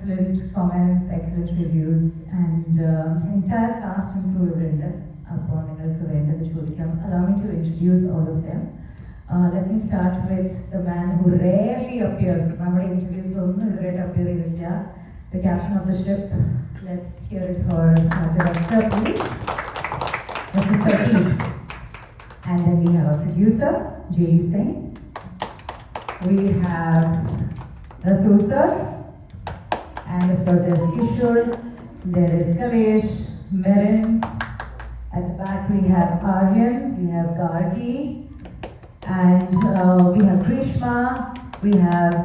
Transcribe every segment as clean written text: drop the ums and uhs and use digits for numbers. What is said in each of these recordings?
excellent comments, excellent reviews, and entire cast and crew ഇവിടെ അപ്പോൾ നിങ്ങൾക്ക് വേണ്ടത് ചോദിക്കാം. Allow me to introduce all of them. Let me start with the man who rarely appears. നമ്മുടെ interviews ഒന്നും ഇതുവരെയായിട്ട് appear ചെയ്തിട്ടില്ല. The captain of the ship. Let's hear it for our director, please. Mr. Pradeep. And then we have our producer, J.D. Singh. We have Rasool sir. And of course there's Kishore, there is Kalesh, Merin. At the back we have Aryan, we have Gargi, and we have Grishma, we have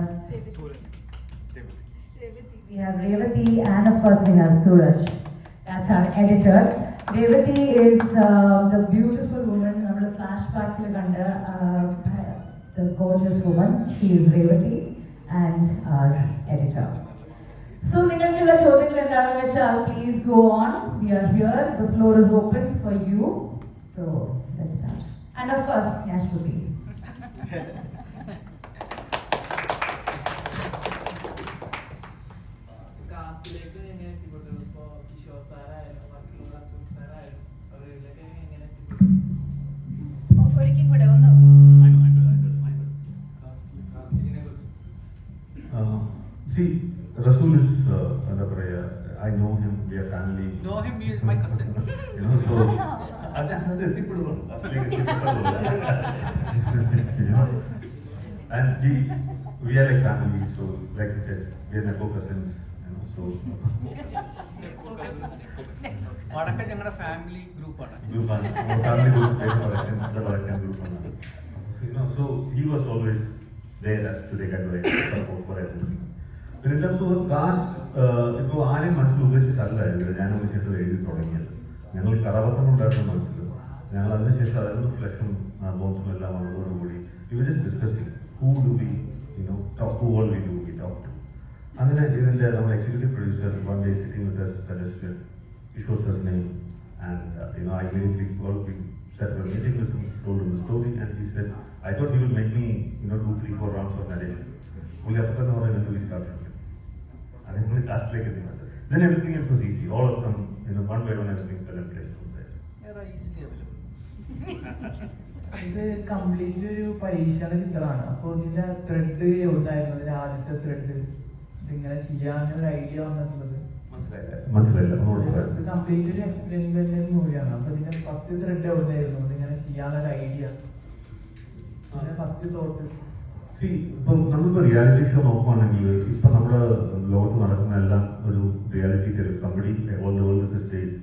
Revati, and of course we have Suraj. That's our editor. Revati is the beautiful woman. Our flashback the gorgeous woman. She is Revati and our editor. So, ningalkulla chodyangal endaanu vechal, please go on. We are here. The floor is open for you. So, let's start. And of course, Yashpati. See, Rasool is I know him, we are family. Know him, he is my cousin. You know, so and we are like family, so like I said, we are nepo cousins, you know, so Vadakka ഞങ്ങളുടെ family ഗ്രൂപ്പാണ്. family group, group. You know, so he was always there to take advice, support for everything. In terms of cast, ഇപ്പോൾ ആരെയും മനസ്സിൽ ഉപേക്ഷിച്ചല്ലായിരുന്നു ഞാൻ ഉപേക്ഷിച്ചിട്ട് എഴുതി തുടങ്ങിയത്. ഞങ്ങൾ കഥാപാത്രങ്ങളുണ്ടായിരുന്ന മനസ്സിൽ ഞങ്ങൾ അതിനുശേഷം അതിൻ്റെ ഫ്ലഷും ബോൺസും എല്ലാം വന്നതോടുകൂടി we were just discussing who do we, you know, talk to, all we do, we talk to. അങ്ങനെ ഇതിൻ്റെ നമ്മുടെ executive producer one day sitting with us suggested Kishore sir's name, and you know, I immediately called, we sat for a meeting with him, told him the story, and he said, I thought he will make me, you know, 2-3-4 rounds of narration. Only after that, when we start shooting. And then we cast like everything. Then everything else was easy. All of them, you know, one by one, everything fell in place from there. Easily available. ഇത് completely ഒരു പരീക്ഷയുടെ ചിത്രമാണ്. അപ്പോൾ ഇതിന്റെ thread എവിടുന്നായിരുന്നു? ഇതിന്റെ ആദ്യത്തെ thread ഇതിങ്ങനെ ചെയ്യാനൊരു ഐഡിയ വന്നിട്ടുള്ളത് മനസ്സിലായില്ല. കംപ്ലീറ്റ്ലി എക്സ്പെരിമെന്റൽ മൂവിയാണ്. അപ്പൊ ഇതിന്റെ ഫസ്റ്റ് ത്രെഡ് എവിടുന്നായിരുന്നു ഇതിങ്ങനെ ചെയ്യാനൊരു ഐഡിയ, ഫസ്റ്റ് തോട്ട്? ഇപ്പം നമ്മളിപ്പോൾ റിയാലിറ്റി ഷോ നോക്കുവാണെങ്കിൽ ഇപ്പം നമ്മുടെ ലോകത്ത് നടക്കുന്ന എല്ലാം ഒരു reality somebody all the world is a stage,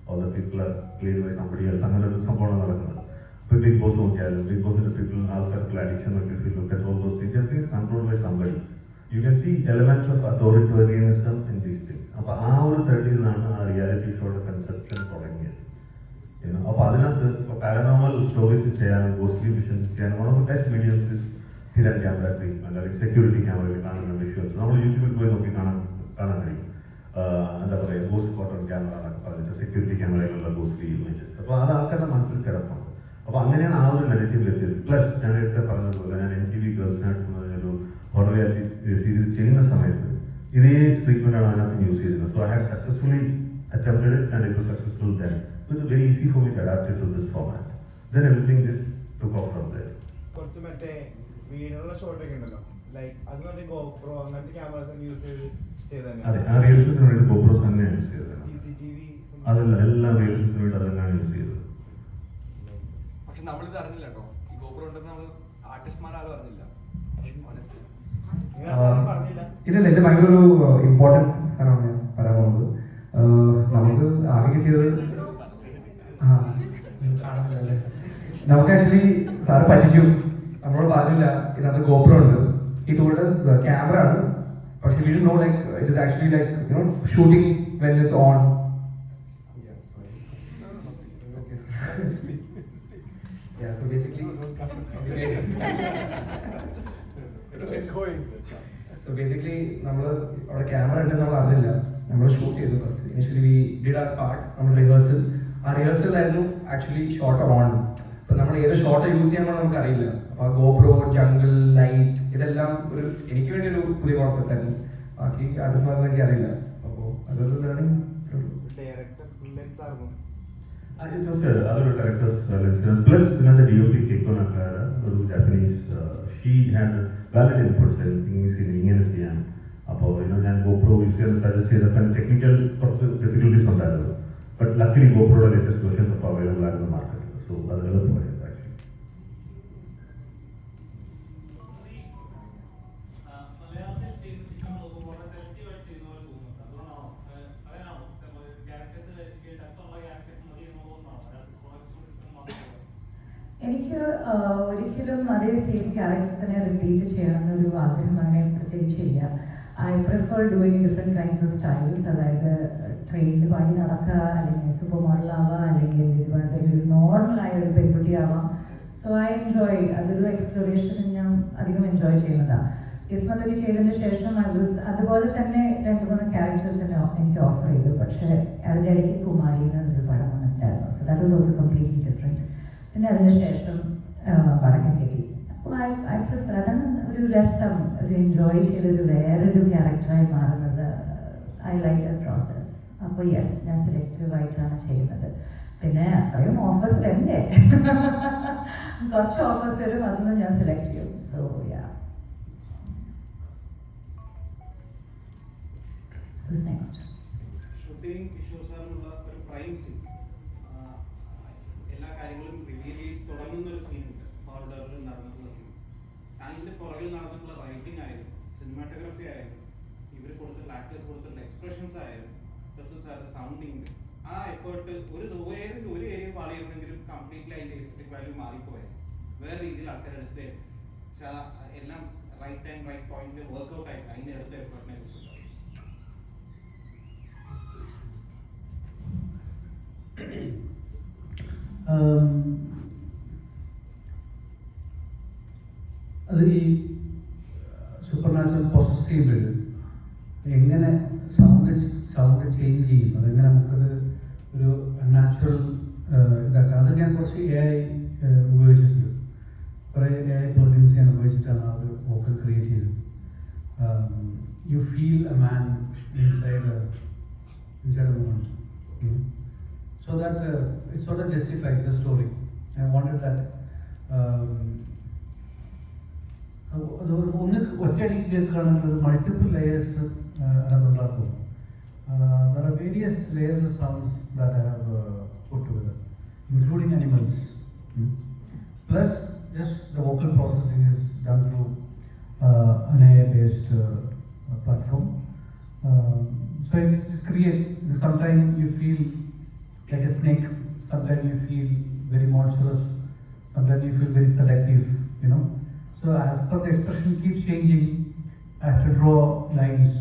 all the people are played by somebody else, അങ്ങനെ ഒരു സംഭവമാണ് നടക്കുന്നത്. ഇപ്പോൾ ബിഗ് ബോസ് നോക്കിയാലും ബിഗ് ബോസിന്റെ പീപ്പിൾ ആൾക്കാർക്ക് addiction control by somebody. You can see elements of authoritarianism in these things. അപ്പോൾ ആ ഒരു ത്രെഡിൽ നിന്നാണ് ആ റിയാലിറ്റി ഷോയുടെ കൺസെപ്ഷൻ തുടങ്ങിയത്. അപ്പോൾ അതിനകത്ത് ഇപ്പോൾ പാരനോർമൽ സ്റ്റോറീസ് ചെയ്യാനും ഗോസ്റ്റി വിഷൻസ് ചെയ്യാനും one of the best mediums hidden camera treatment, അല്ലെങ്കിൽ സെക്യൂരിറ്റി ക്യാമറയിൽ കാണുന്ന വിഷ്വൽസ് നമ്മൾ യൂട്യൂബിൽ പോയി നോക്കി കാണാൻ കഴിയും. എന്താ പറയുക, ഗോസ്റ്റ് കോട്ടൺ ക്യാമറ എന്നൊക്കെ പറഞ്ഞിട്ട് സെക്യൂരിറ്റി ക്യാമറയിലുള്ള ഗോസ്റ്റി ഇമേജസ്. അപ്പോൾ അത് ആൾക്കാരുടെ മനസ്സിൽ കിടപ്പുണ്ട്. അപ്പോൾ അങ്ങനെയാണ് ആ ഒരു നെഗറ്റീവ് എത്തിയത്. പ്ലസ് ഞാൻ നേരത്തെ പറഞ്ഞതുപോലെ ഞാൻ MTV ഗേൾസ് നൈറ്റ് എന്നൊരു ഹൊറർ റിയാലിറ്റി സീരീസ് ചെയ്യുന്ന സമയത്ത് ഇതേ ട്രീറ്റ്മെന്റ് ആണ് അതിനകത്ത് യൂസ് ചെയ്തിരുന്നത്. So I have successfully attempted it and it was successful then. So it was very easy for me to adapt it to this format. Then everything just took off from there. കുറച്ച് മറ്റേ വീഡിയോയുള്ള ഷോട്ടൊക്കെ ഉണ്ടല്ലോ, like അത് മറ്റേ GoPro അങ്ങനത്തെ cameras use ചെയ്തത്? അതെ, ആ റിയൽസിന് വേണ്ടി GoPros തന്നെയാണ് യൂസ് ചെയ്തത്. CCTV അതല്ല, എല്ലാം റിയൽസിന് വേണ്ടി അതെല്ലാം യൂസ് ചെയ്തത്. പക്ഷെ നമ്മളിത് അറിഞ്ഞില്ല കേട്ടോ, ഈ GoPro ഉണ്ടെന്ന് നമ്മൾ ആർട്ടിസ്റ്റ്മാരും അറിഞ്ഞില്ല. ഇല്ല, ഇത് ഭയങ്കര ഒരു ഇമ്പോർട്ടൻറ്റ് സാധനമാണ് ഞാൻ പറയാൻ പോകുന്നത്. നമുക്ക് ആകെ കിട്ടിയത് നമുക്ക് ആക്ച്വലി സാറ് പറ്റിച്ചു. നമ്മളോട് പറഞ്ഞില്ല ഇതിനകത്ത് GoPro ഉണ്ട്. ഈ ടോൾഡ് ക്യാമറ ആണ്, പക്ഷെ we don't know like it is actually like you know shooting when it's on. Yeah, so basically നമ്മൾ അവിടെ ക്യാമറ ഉണ്ടെന്ന് നമ്മൾ അറിഞ്ഞില്ല. നമ്മൾ ഷൂട്ട് ചെയ്തു first. Initially we did our part, നമ്മൾ റിഹേഴ്സൽ. ആ റിഹേഴ്സലായിരുന്നു ആക്ച്വലി ഷോട്ട് ഓൺ. അപ്പം നമ്മൾ ഏത് ഷോട്ട് യൂസ് ചെയ്യാൻ നമുക്ക് അറിയില്ല. അപ്പോൾ GoPro, ജംഗിൾ, ലൈറ്റ് ഇതെല്ലാം ഒരു എനിക്ക് വേണ്ടി ഒരു പുതിയ കോൺസെപ്റ്റ് ആയിരുന്നു. ബാക്കി ആർട്ടിസ്റ്റ്മാരിലൊക്കെ അറിയില്ല. അപ്പോൾ അതൊരു ലേണിംഗ്. ഡയറക്ടർ ലെൻസ് ആയിരുന്നു. അതൊരു ഡയറക്ടേഴ്സ് പ്ലസ് ഇതിനകത്ത് DOP കേൾക്കുന്നക്കാര ഒരു Japanese she had valid inputs ഇങ്ങനെ ചെയ്യാൻ. അപ്പോൾ ഞാൻ GoPro യൂസ് ചെയ്യാൻ സജസ്റ്റ് ചെയ്തപ്പോൾ ടെക്നിക്കൽ കുറച്ച് ഡിഫിക്കൽട്ടീസ് ഉണ്ടായിരുന്നു. ബട്ട് ലക്കിലി GoProയുടെ ലേറ്റസ്റ്റ് വേർഷൻസ് ഇപ്പോൾ അവൈലബിൾ ആയിരുന്നു മാർക്കറ്റിൽ. സോ അത് എളുപ്പമായിരുന്നു ആക്ച്വലി. എനിക്ക് ഒരിക്കലും അതേ സെയിം ക്യാരക്ടറിനെ റിപ്പീറ്റ് ചെയ്യണമെന്നൊരു ആഗ്രഹം അങ്ങനെ പ്രത്യേകിച്ചില്ല. I prefer doing different kinds of styles. അതായത് ട്രെയിനിൽ പാടി നടക്കുക, അല്ലെങ്കിൽ സൂപ്പർ മോഡലാവുക, അല്ലെങ്കിൽ ഇതുപോലത്തെ ഒരു നോർമലായ ഒരു പെൺകുട്ടിയാവാം. സോ ഐ എൻജോയ്, അതൊരു എക്സ്പ്ലോറേഷൻ ഞാൻ അധികം എൻജോയ് ചെയ്യുന്നതാണ്. ഇസ്മത്തൊക്കെ ചെയ്തതിന് ശേഷം അതുപോലെ തന്നെ 2-3 ക്യാരക്ടേഴ്സ് എനിക്ക് ഓഫർ ചെയ്തു. പക്ഷേ അതിൻ്റെ ഇടയ്ക്ക് കുമാരി എന്നൊരു പടം വന്നിട്ടായിരുന്നു. So that was also completely different. പിന്നെ അതിന് ശേഷം വടക്കൻ കേട്ടി. അപ്പോൾ ഐ പ്രിഫർ, അതാണ് ഒരു രസം, ഒരു എൻജോയ് ചെയ്തൊരു വേറൊരു ക്യാരക്ടറായി മാറുന്നത്. I like the process. അപ്പോൾ യെസ്, ഞാൻ സെലക്റ്റീവായിട്ടാണ് ചെയ്യുന്നത്. പിന്നെ അത്രയും ഓഫേഴ്സ് തന്നെ കുറച്ച് ഓഫേഴ്സ് വരും, അതൊന്നും ഞാൻ സെലക്ട് ചെയ്യും. So ya. Who's next? Shooting Kishore സാറിനുള്ള ഒരു പ്രൈം സീൻ, എല്ലാ കാര്യങ്ങളും റിവീൽ ചെയ്ത് തുടങ്ങുന്ന ഒരു സീനുണ്ട്. ഓർഡറിൽ നടന്നിട്ടുള്ള സീൻ. അതിൻ്റെ പുറകിൽ നടന്നിട്ടുള്ള റൈറ്റിംഗ് ആയാലും സിനിമാറ്റോഗ്രഫി ആയാലും ഇവർ കൊടുത്തിട്ടുള്ള ആക്ടേഴ്സ് കൊടുത്തിട്ടുള്ള എക്സ്പ്രഷൻസ് ആയാലും പ്ലസ് സാറിൻ്റെ സൗണ്ടിങ്, ആ എഫേർട്ട് ഏതെങ്കിലും ഒരു ഏരിയ പാളിയിരുന്നെങ്കിലും കംപ്ലീറ്റ്ലി അതിൻ്റെ എസ്തെറ്റിക് വാല്യൂ മാറിപ്പോയത്. വേറെ രീതിയിൽ ആൾക്കാർ എടുത്ത് പക്ഷെ എല്ലാം റൈറ്റ് ടൈം റൈറ്റ് പോയിന്റിൽ വർക്ക്ഔട്ട് ആയിട്ട് അതിൻ്റെ അടുത്ത എഫേർട്ടിനെ കുറിച്ച് അത് ഈ സൂപ്പർ നാച്ചുറൽ പോസസീവ് എങ്ങനെ സൗണ്ട് ചേഞ്ച് ചെയ്യും, അതെങ്ങനെ നമുക്കത് ഒരു നാച്ചുറൽ ഇതാക്കാം. അത് ഞാൻ കുറച്ച് AI ഉപയോഗിച്ചിട്ടുണ്ട്. കുറേ AI പ്ലഗിൻസ് ഞാൻ ഉപയോഗിച്ചിട്ടാണ് ആ ഒരു വോക്കൽ ക്രിയേറ്റ് ചെയ്തത്. You feel a man inside A woman. So that it sort of justifies the story. I wanted that ഒറ്റയടിക്ക് കേൾക്കുകയാണെങ്കിൽ മൾട്ടിപ്പിൾ ലെയേഴ്സ് അതിനകത്തുണ്ടാക്കും. There are various layers of sounds that I have put together, including animals. Plus, just the vocal processing is done through an AI-based platform. So it creates, sometimes you feel like a snake, sometimes you feel very monstrous, sometimes you feel very selective, you know. So as per the expression keeps changing, I have to draw lines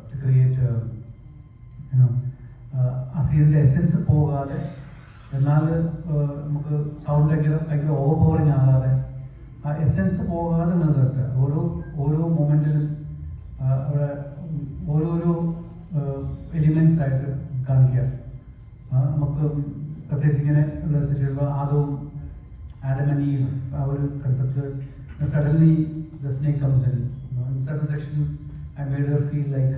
to create, you know, a scene essence പോകാതെ എന്നാൽ നമുക്ക് sound ഭയങ്കര ഓവർപവറിങ് ആകാതെ ആ essence പോകാതെ നിലനിർത്തുക. ഓരോ മൊമെന്റിലും അവിടെ ഓരോരോ എലിമെന്റ്സ് ആയിട്ട് കാണിക്കുക. നമുക്ക് പ്രത്യേകിച്ച് ഇങ്ങനെ ഉള്ള സിറ്റുവേഷൻ ആദവും ആഡം ആൻഡ് ഈവ് ആ ഒരു concept suddenly the snake comes in certain sections I made her feel like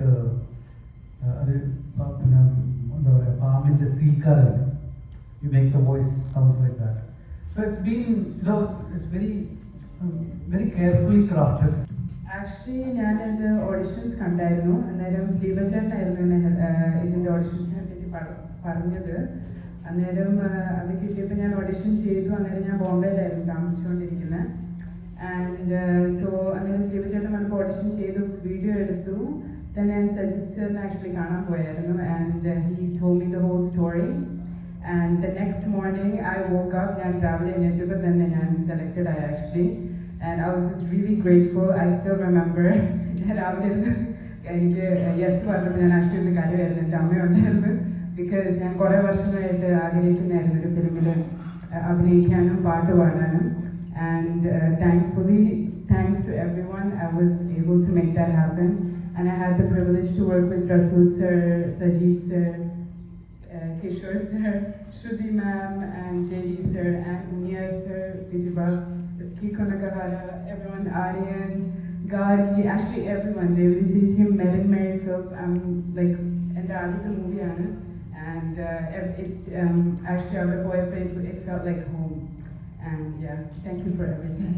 അത് പിന്നെ എന്താ പറയുക പാമ്പിൻ്റെ സീൽക്കാരല്ലേ, you make the voice sounds like that. So it's been it's very carefully crafted. Actually ഞാൻ എൻ്റെ ഓഡിഷൻസ് കണ്ടായിരുന്നു. അന്നേരം ശ്രീവചനായിരുന്നു ഇതിൻ്റെ ഓഡിഷൻസിനെ പറ്റി പറഞ്ഞത്. അന്നേരം അത് കിട്ടിയപ്പോൾ ഞാൻ ഓഡിഷൻ ചെയ്തു. അന്നേരം ഞാൻ ബോംബെയിലായിരുന്നു താമസിച്ചുകൊണ്ടിരിക്കുന്നത്. ആൻഡ് സോ അന്നേരം ശ്രീവചേട്ടൻ വന്നപ്പോൾ ഓഡിഷൻ ചെയ്തു, വീഡിയോ എടുത്തു. തന്നെ ഞാൻ സജിത് സാറിനെ ആക്ച്വലി കാണാൻ പോയായിരുന്നു. And he told me the whole story. And the next morning I woke up, ഞാൻ രാവിലെ എണീറ്റപ്പോൾ തന്നെ ഞാൻ സെലക്റ്റഡ് ആയി actually. And I was just really grateful. I still remember രാവിലെ എനിക്ക് യെസ് പറഞ്ഞപ്പോൾ ഞാൻ ആക്ച്വലി ഒരു കാര്യമായിരുന്നു, എൻ്റെ അമ്മയുണ്ടായിരുന്നു. ബിക്കോസ് ഞാൻ കുറേ വർഷമായിട്ട് ആഗ്രഹിക്കുന്നതായിരുന്നു ഒരു ഫിലിമിൽ അഭിനയിക്കാനും പാട്ട് പാടാനും. And thankfully, thanks to everyone, I was able to make that happen. And I had the privilege to work with Rasool sir, Sajid sir, Kishore sir, Shruti ma'am, and JD sir, and Niyar sir, Vijibab, Kiko Nakahara, everyone, Aryan, Gari, actually everyone, David Jayasinghe, Melon Mary Philp, like, എൻ്റെ ആദ്യത്തെ മൂവിയാണ് and actually അവിടെ പോയപ്പോൾ it felt like home and yeah, thank you for everything.